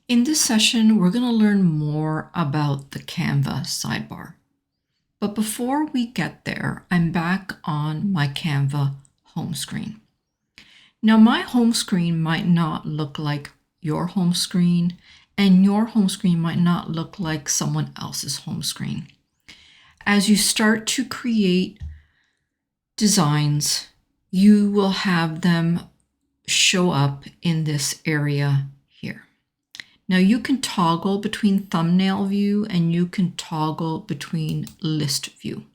In this session, we're going to learn more about the Canva sidebar. But before we get there, I'm back on my Canva home screen. Now, my home screen might not look like your home screen, and your home screen might not look like someone else's home screen. As you start to create designs, you will have them show up in this area here. Now you can toggle between thumbnail view and you can toggle between list view.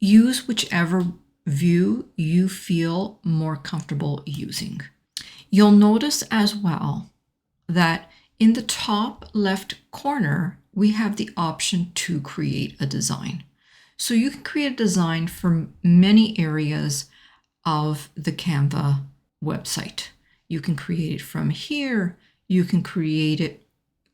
Use whichever view you feel more comfortable using. You'll notice as well that in the top left corner, we have the option to create a design. So you can create a design for many areas of the Canva website. You can create it from here. You can create it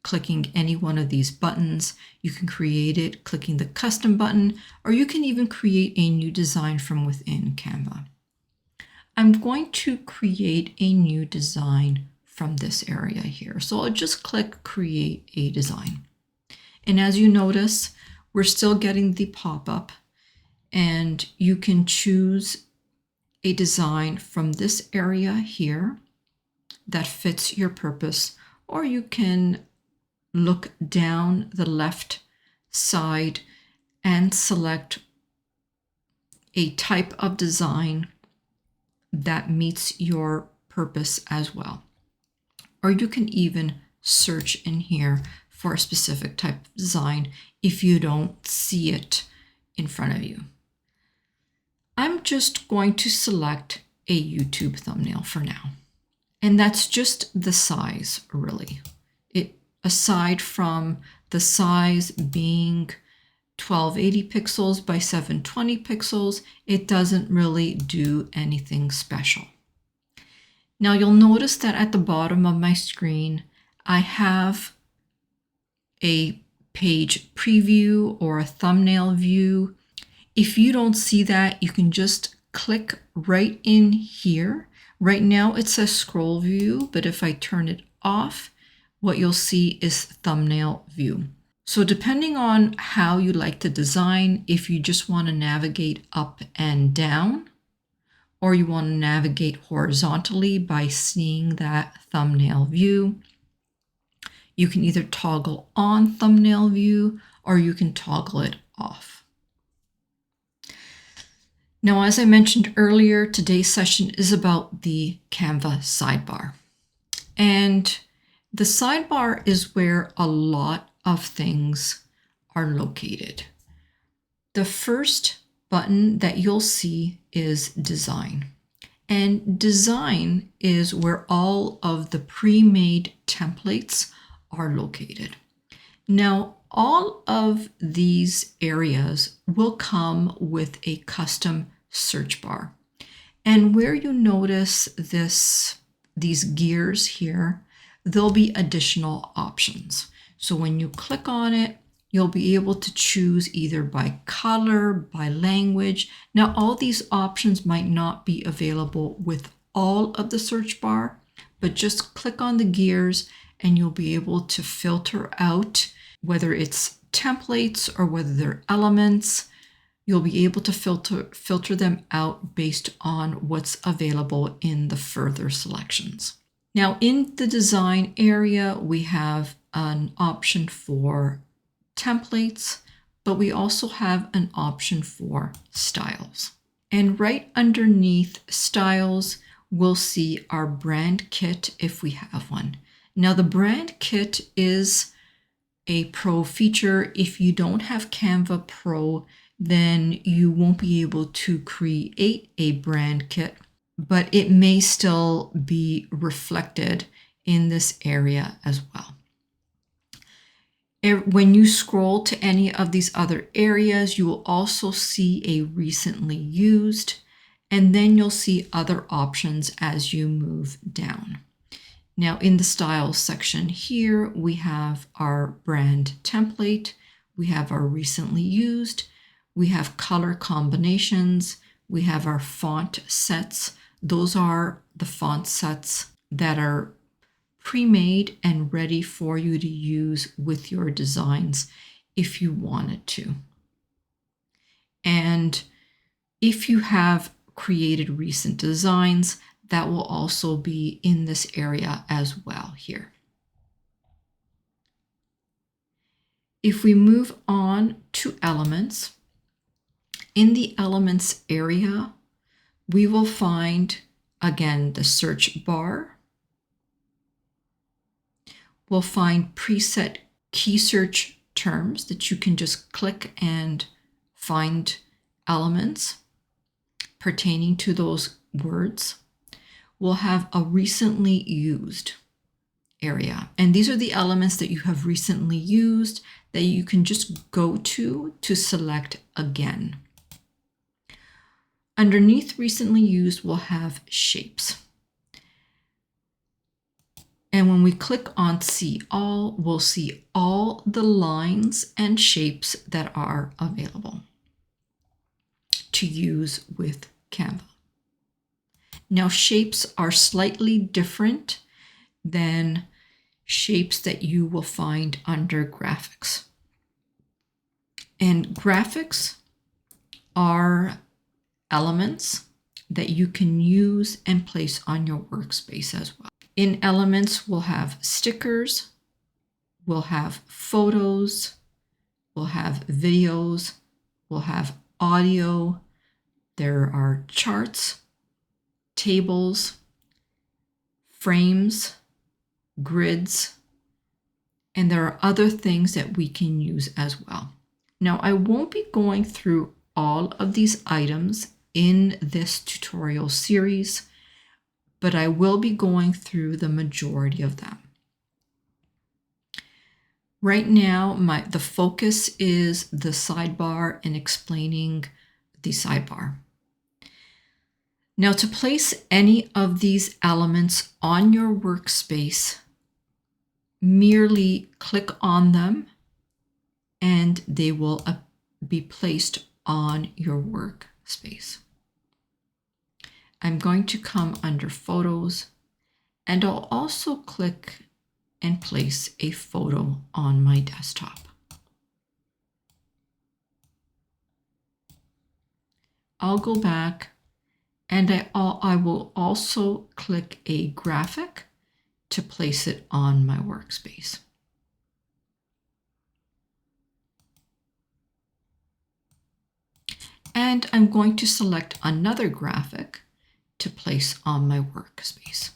clicking any one of these buttons. You can create it clicking the custom button, or you can even create a new design from within Canva. I'm going to create a new design from this area here. So I'll just click create a design. And as you notice, we're still getting the pop-up, and you can choose a design from this area here that fits your purpose, or you can look down the left side and select a type of design that meets your purpose as well. Or you can even search in here for a specific type of design if you don't see it in front of you. I'm just going to select a YouTube thumbnail for now. And that's just the size, really. Aside from the size being 1280 pixels by 720 pixels, it doesn't really do anything special. Now you'll notice that at the bottom of my screen, I have a page preview or a thumbnail view. If you don't see that, you can just click right in here. Right now it says scroll view, but if I turn it off, what you'll see is thumbnail view. So depending on how you like to design, if you just want to navigate up and down, or you want to navigate horizontally by seeing that thumbnail view, you can either toggle on thumbnail view or you can toggle it off. Now, as I mentioned earlier, today's session is about the Canva sidebar. And the sidebar is where a lot of things are located. The first button that you'll see is design. And design is where all of the pre-made templates are located. Now, all of these areas will come with a custom search bar. And where you notice these gears here, there'll be additional options. So when you click on it, you'll be able to choose either by color, by language. Now, all these options might not be available with all of the search bar, but just click on the gears and you'll be able to filter out whether it's templates or whether they're elements. You'll be able to filter them out based on what's available in the further selections. Now, in the design area, we have an option for templates, but we also have an option for styles. And right underneath styles, we'll see our brand kit if we have one. Now, the brand kit is a pro feature. If you don't have Canva Pro, then you won't be able to create a brand kit, but it may still be reflected in this area as well. When you scroll to any of these other areas, you will also see a recently used, and then you'll see other options as you move down. Now, in the styles section here, we have our brand template, we have our recently used, we have color combinations, we have our font sets. Those are the font sets that are pre-made and ready for you to use with your designs if you wanted to. And if you have created recent designs, that will also be in this area as well here. If we move on to elements, in the elements area, we will find, again, the search bar. We'll find preset key search terms that you can just click and find elements pertaining to those words. We'll have a recently used area. And these are the elements that you have recently used that you can just go to select again. Underneath recently used, we'll have shapes. And when we click on See All, we'll see all the lines and shapes that are available to use with Canva. Now, shapes are slightly different than shapes that you will find under graphics. And graphics are elements that you can use and place on your workspace as well. In elements, we'll have stickers, we'll have photos, we'll have videos, we'll have audio, there are charts, tables, frames, grids, and there are other things that we can use as well. Now, I won't be going through all of these items in this tutorial series, but I will be going through the majority of them. Right now, the focus is the sidebar and explaining the sidebar. Now, to place any of these elements on your workspace, merely click on them and they will be placed on your workspace. I'm going to come under Photos, and I'll also click and place a photo on my desktop. I'll go back and I will also click a graphic to place it on my workspace. And I'm going to select another graphic to place on my workspace.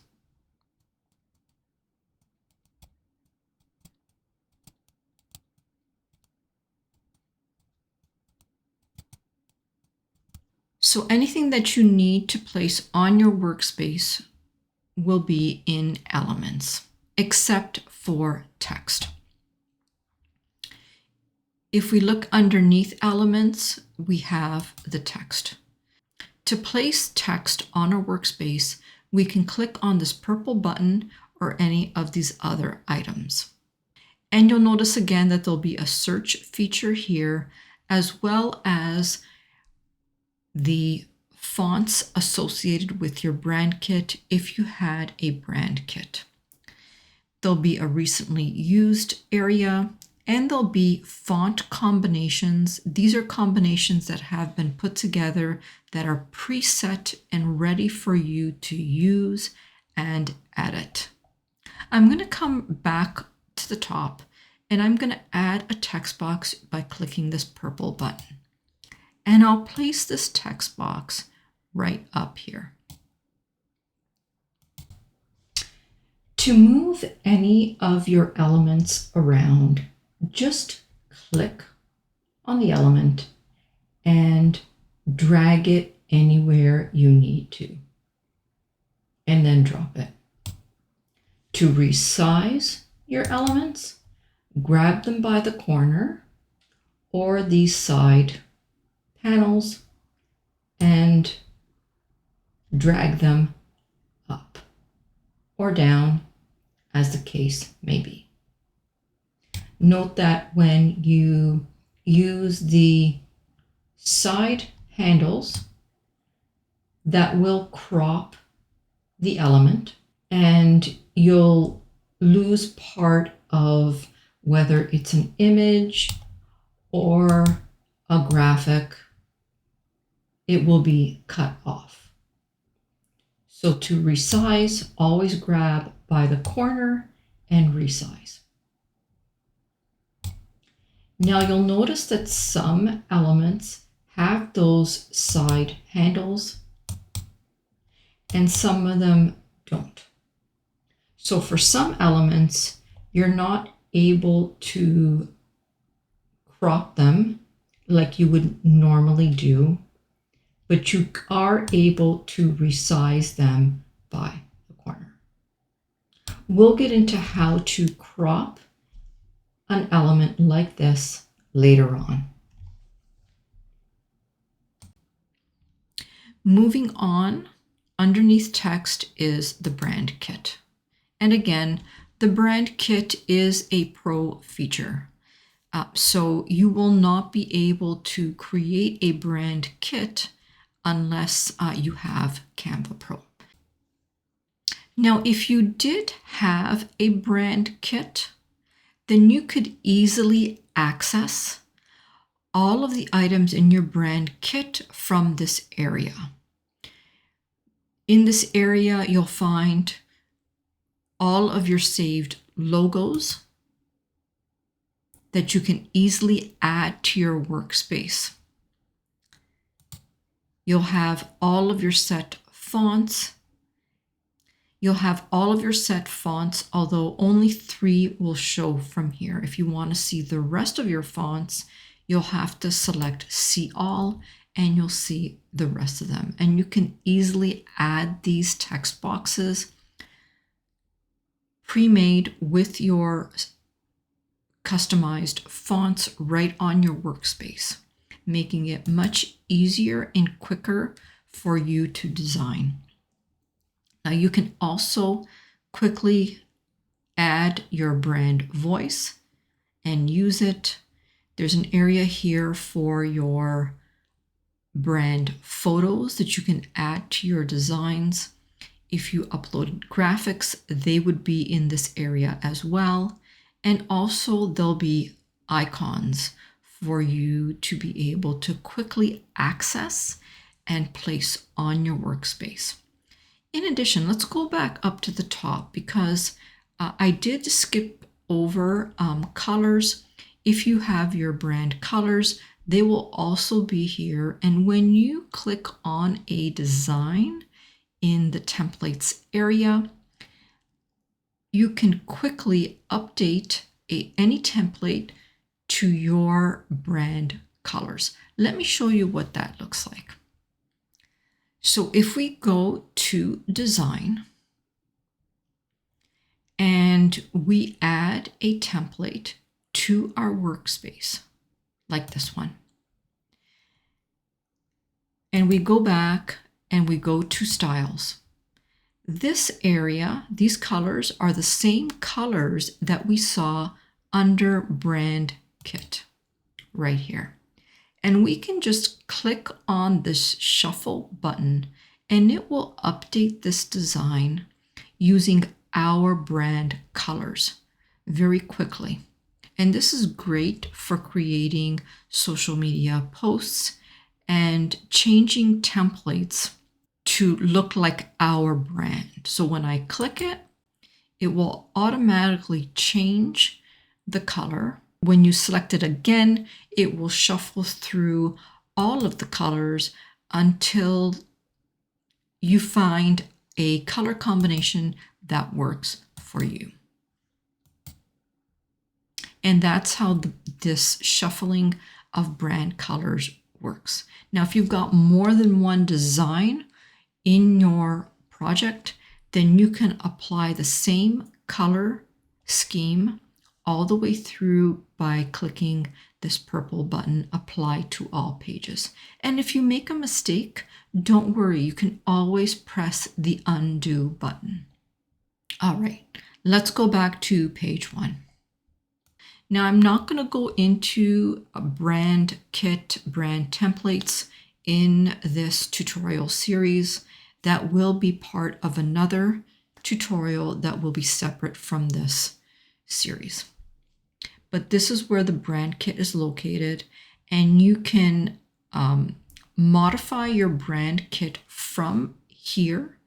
So anything that you need to place on your workspace will be in Elements, except for text. If we look underneath Elements, we have the text. To place text on our workspace, we can click on this purple button or any of these other items. And you'll notice again that there'll be a search feature here, as well as the fonts associated with your brand kit if you had a brand kit. There'll be a recently used area, and there'll be font combinations. These are combinations that have been put together that are preset and ready for you to use and edit. I'm going to come back to the top and I'm going to add a text box by clicking this purple button. And I'll place this text box right up here. To move any of your elements around, just click on the element and drag it anywhere you need to, and then drop it. To resize your elements, grab them by the corner or these side panels and drag them up or down as the case may be. Note that when you use the side handles, that will crop the element, and you'll lose part of whether it's an image or a graphic, it will be cut off. So to resize, always grab by the corner and resize. Now you'll notice that some elements have those side handles and some of them don't. So for some elements, you're not able to crop them like you would normally do, but you are able to resize them by the corner. We'll get into how to crop an element like this later on. Moving on, underneath text is the brand kit. And again, the brand kit is a pro feature. So you will not be able to create a brand kit unless you have Canva Pro. Now, if you did have a brand kit, then you could easily access all of the items in your brand kit from this area. In this area, you'll find all of your saved logos that you can easily add to your workspace. You'll have all of your set fonts. You'll have all of your set fonts, although only 3 will show from here. If you want to see the rest of your fonts, you'll have to select See All, and you'll see the rest of them. And you can easily add these text boxes pre-made with your customized fonts right on your workspace, making it much easier and quicker for you to design. Now you can also quickly add your brand voice and use it. There's an area here for your brand photos that you can add to your designs. If you uploaded graphics, they would be in this area as well. And also there'll be icons for you to be able to quickly access and place on your workspace. In addition, let's go back up to the top because I did skip over colors. If you have your brand colors, they will also be here. And when you click on a design in the templates area, you can quickly update any template to your brand colors. Let me show you what that looks like. So if we go to design and we add a template to our workspace, like this one, and we go back and we go to styles, this area, these colors are the same colors that we saw under brand kit right here. And we can just click on this shuffle button and it will update this design using our brand colors very quickly. And this is great for creating social media posts and changing templates to look like our brand. So when I click it, it will automatically change the color. When you select it again, it will shuffle through all of the colors until you find a color combination that works for you. And that's how this shuffling of brand colors works. Now, if you've got more than one design in your project, then you can apply the same color scheme all the way through by clicking this purple button, Apply to All Pages. And if you make a mistake, don't worry, you can always press the Undo button. All right, let's go back to page 1. Now, I'm not going to go into a brand kit, brand templates in this tutorial series. That will be part of another tutorial that will be separate from this series. But this is where the brand kit is located, and you can modify your brand kit from here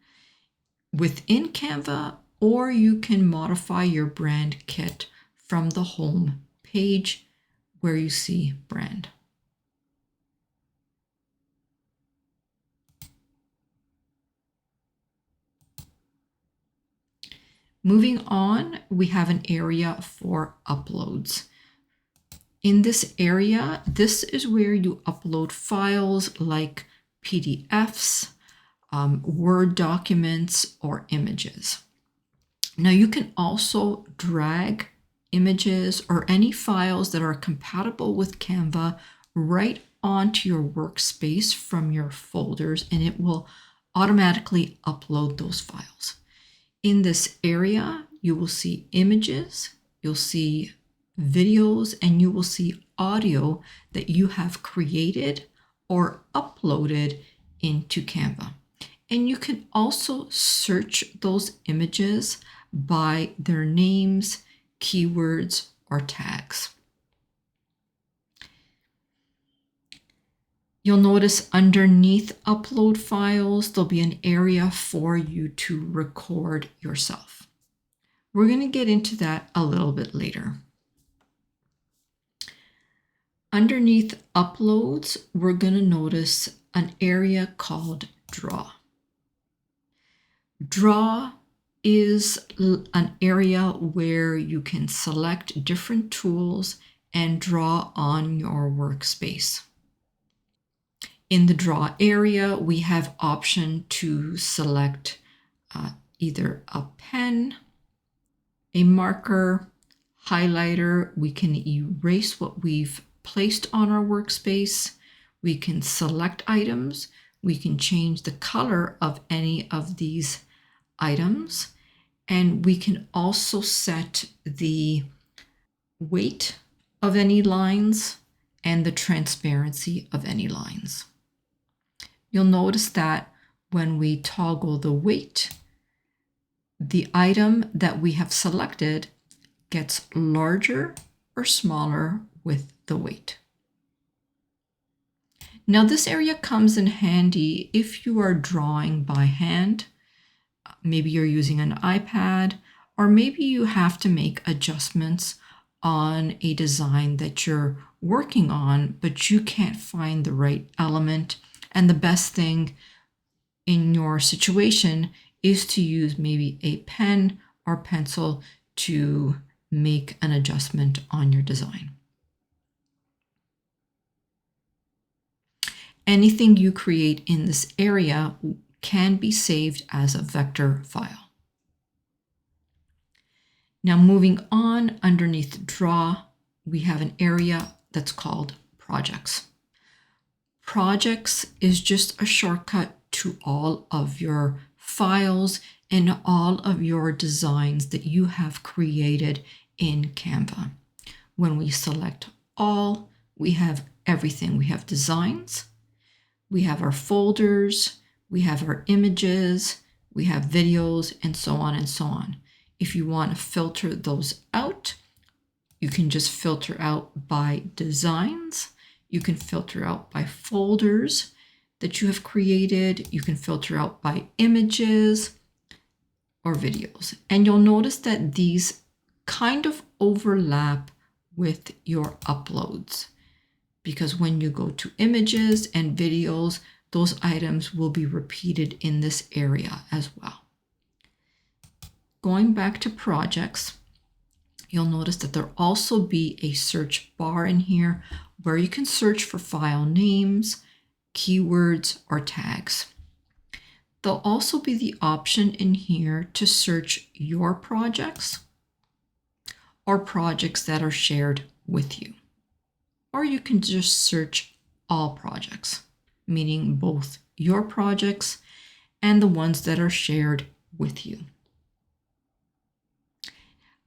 within Canva, or you can modify your brand kit from the home page where you see brand. Moving on, we have an area for uploads. In this area, this is where you upload files like PDFs, Word documents, or images. Now you can also drag images or any files that are compatible with Canva right onto your workspace from your folders, and it will automatically upload those files. In this area, you will see images, you'll see videos, and you will see audio that you have created or uploaded into Canva. And you can also search those images by their names, keywords, or tags. You'll notice underneath upload files, there'll be an area for you to record yourself. We're going to get into that a little bit later. Underneath uploads, we're going to notice an area called draw. Draw is an area where you can select different tools and draw on your workspace. In the draw area, we have option to select either a pen, a marker, highlighter. We can erase what we've placed on our workspace. We can select items. We can change the color of any of these items. And we can also set the weight of any lines and the transparency of any lines. You'll notice that when we toggle the weight, the item that we have selected gets larger or smaller with the weight. Now this area comes in handy if you are drawing by hand. Maybe you're using an iPad, or maybe you have to make adjustments on a design that you're working on, but you can't find the right element. And the best thing in your situation is to use maybe a pen or pencil to make an adjustment on your design. Anything you create in this area can be saved as a vector file. Now moving on, underneath draw, we have an area that's called projects. Projects is just a shortcut to all of your files and all of your designs that you have created in Canva. When we select all, we have everything. We have designs, we have our folders, we have our images, we have videos, and so on and so on. If you want to filter those out, you can just filter out by designs. You can filter out by folders that you have created. You can filter out by images or videos. And you'll notice that these kind of overlap with your uploads, because when you go to images and videos, those items will be repeated in this area as well. Going back to projects, you'll notice that there'll also be a search bar in here where you can search for file names, keywords, or tags. There'll also be the option in here to search your projects or projects that are shared with you. Or you can just search all projects, meaning both your projects and the ones that are shared with you.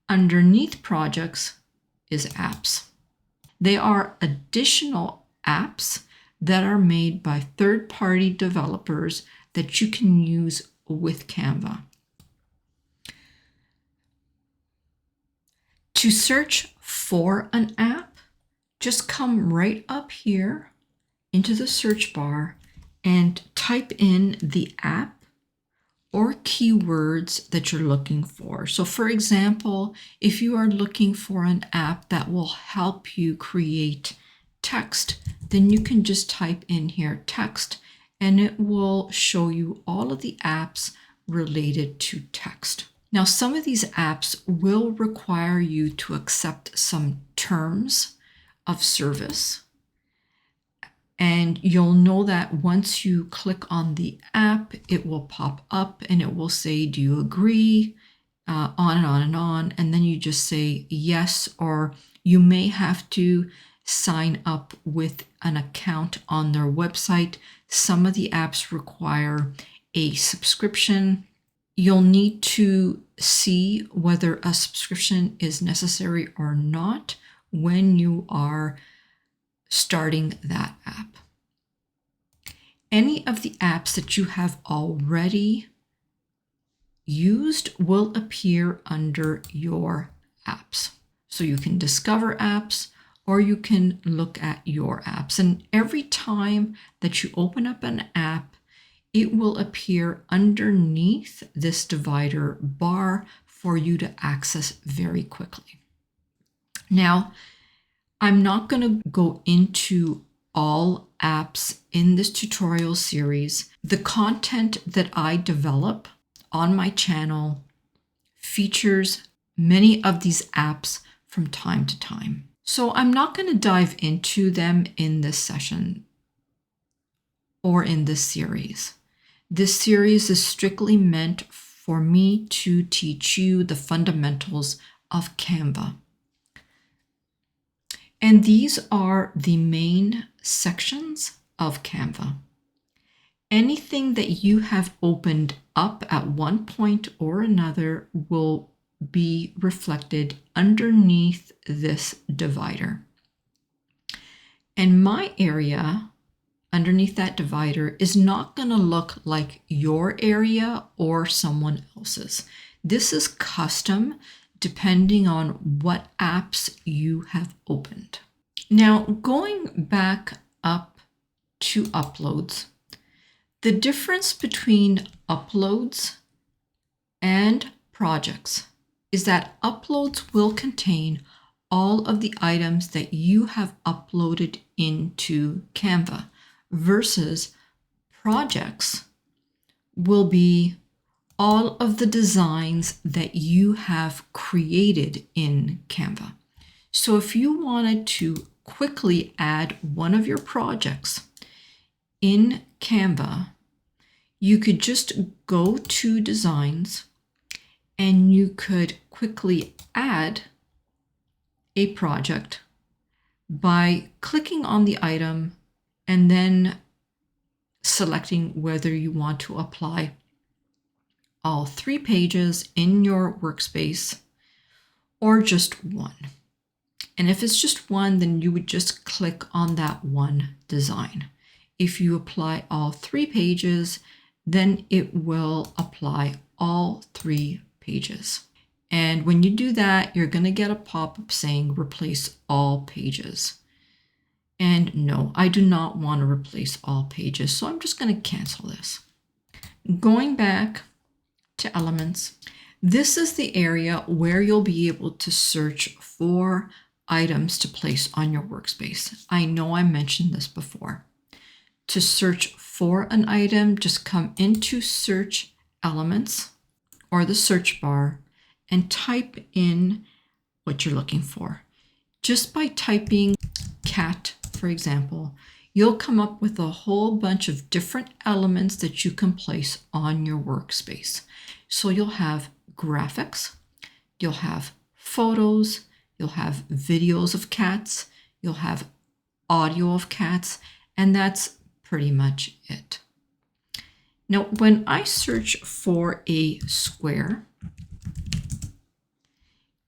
Underneath projects is apps. They are additional apps that are made by third-party developers that you can use with Canva. To search for an app, just come right up here into the search bar and type in the app or keywords that you're looking for. So for example, if you are looking for an app that will help you create text, then you can just type in here text, and it will show you all of the apps related to text. Now, some of these apps will require you to accept some terms of service. And you'll know that once you click on the app, it will pop up and it will say, do you agree? On and on and on. And then you just say yes, or you may have to sign up with an account on their website. Some of the apps require a subscription. You'll need to see whether a subscription is necessary or not when you are starting that app. Any of the apps that you have already used will appear under your apps. So you can discover apps or you can look at your apps. And every time that you open up an app, it will appear underneath this divider bar for you to access very quickly. Now, I'm not going to go into all apps in this tutorial series. The content that I develop on my channel features many of these apps from time to time. So I'm not going to dive into them in this session or in this series. This series is strictly meant for me to teach you the fundamentals of Canva. And these are the main sections of Canva. Anything that you have opened up at one point or another will be reflected underneath this divider. And my area underneath that divider is not going to look like your area or someone else's. This is custom depending on what apps you have opened. Now, going back up to uploads, the difference between uploads and projects is that uploads will contain all of the items that you have uploaded into Canva, versus projects will be all of the designs that you have created in Canva. So if you wanted to quickly add one of your projects in Canva, you could just go to designs and you could quickly add a project by clicking on the item and then selecting whether you want to apply all 3 pages in your workspace or just one. And if it's just one, then you would just click on that one design. If you apply all 3 pages, then it will apply all 3 pages. And when you do that, you're going to get a pop-up saying replace all pages. And no, I do not want to replace all pages, so I'm just going to cancel this. Going back to Elements, this is the area where you'll be able to search for items to place on your workspace. I know I mentioned this before. To search for an item, just come into Search Elements or the search bar and type in what you're looking for. Just by typing cat, for example, you'll come up with a whole bunch of different elements that you can place on your workspace. So you'll have graphics, you'll have photos, you'll have videos of cats, you'll have audio of cats, and that's pretty much it. Now, when I search for a square,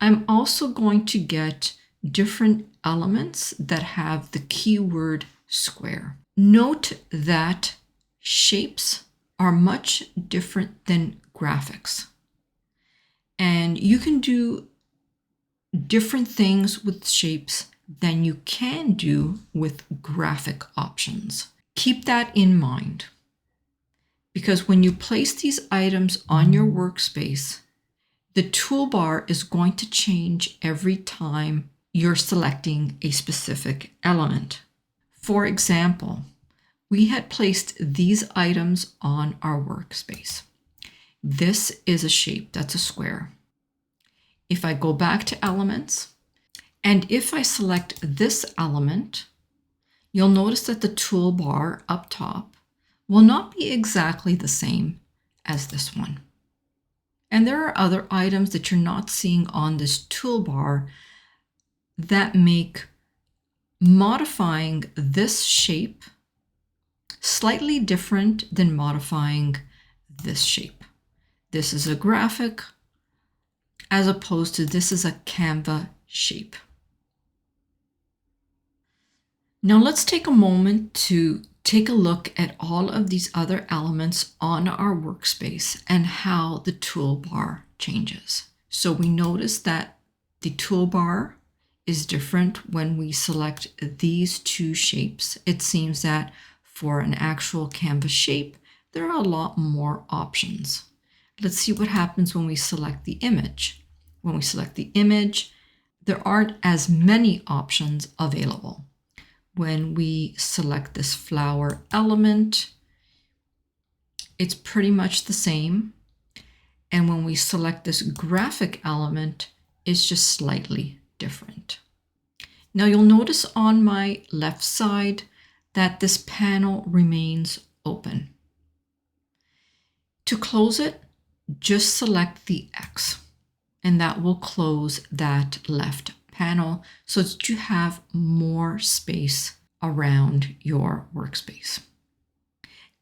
I'm also going to get different elements that have the keyword square. Note that shapes are much different than graphics. And you can do different things with shapes than you can do with graphic options. Keep that in mind, because when you place these items on your workspace, the toolbar is going to change every time you're selecting a specific element. For example, we had placed these items on our workspace. This is a shape, that's a square. If I go back to Elements, and if I select this element, you'll notice that the toolbar up top will not be exactly the same as this one. And there are other items that you're not seeing on this toolbar that make modifying this shape slightly different than modifying this shape. This is a graphic as opposed to this is a Canva shape. Now let's take a moment to take a look at all of these other elements on our workspace and how the toolbar changes. So we notice that the toolbar is different when we select these two shapes. It seems that for an actual Canva shape, there are a lot more options. Let's see what happens when we select the image. When we select the image, there aren't as many options available. When we select this flower element, it's pretty much the same. And when we select this graphic element, it's just slightly different. Now you'll notice on my left side that this panel remains open. To close it, just select the X, and that will close that left panel so that you have more space around your workspace.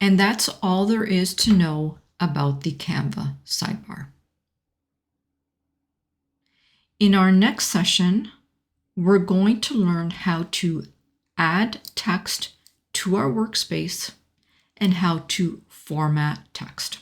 And that's all there is to know about the Canva sidebar. In our next session, we're going to learn how to add text to our workspace and how to format text.